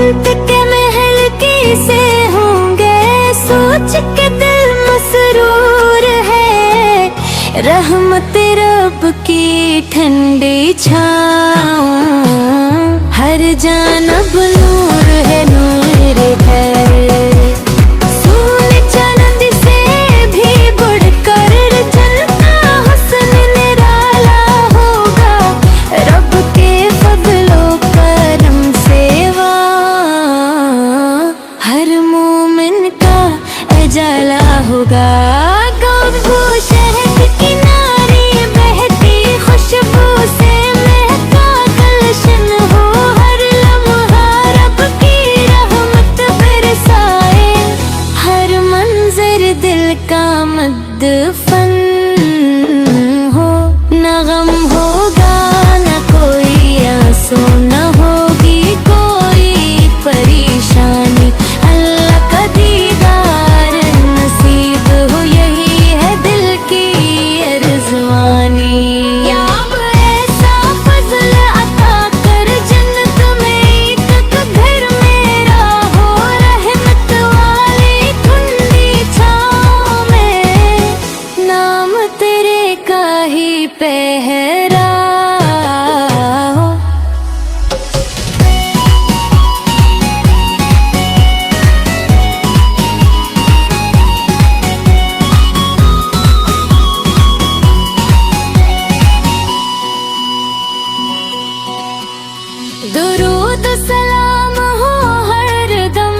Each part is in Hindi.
जन्नत के महल कैसे होंगे, सोच के दिल मसरूर है। रहमत रब की ठंडी छाँव, हर जानब नूर है, नूर है। सोने चांदी से भी बढ़कर जलता हुस्न निराला होगा, रब के फजलो करम से हर मोमिन का उजाला होगा। गो शहद किनारे बहती खुशबू से महका गुलशन हो, हर लम्हा रब की रहमत बरसाए। हर मंजर दिल का मदफन हो, न गम होगा न कोई आंसू, न होगी कोई परेशानी। अल्लाह का दीदार नसीब हो, यही है दिल की अरज़वानी। या अब ऐसा फज़ल अता कर, जन्नत में एक घर मेरा हो, रहमत वाली ठंडी छाँव में नाम तेरे का ही पहरा हो। दुरूद सलाम हो हर दम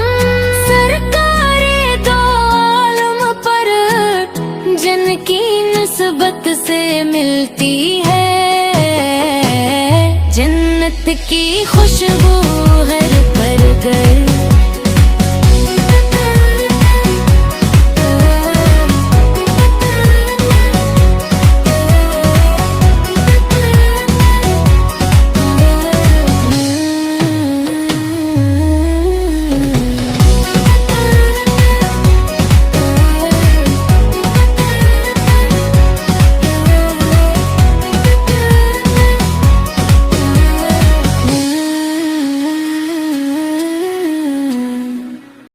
सरकारे दो आलम पर, जिनकी निस्बत से मिलती है जन्नत की खुशबू।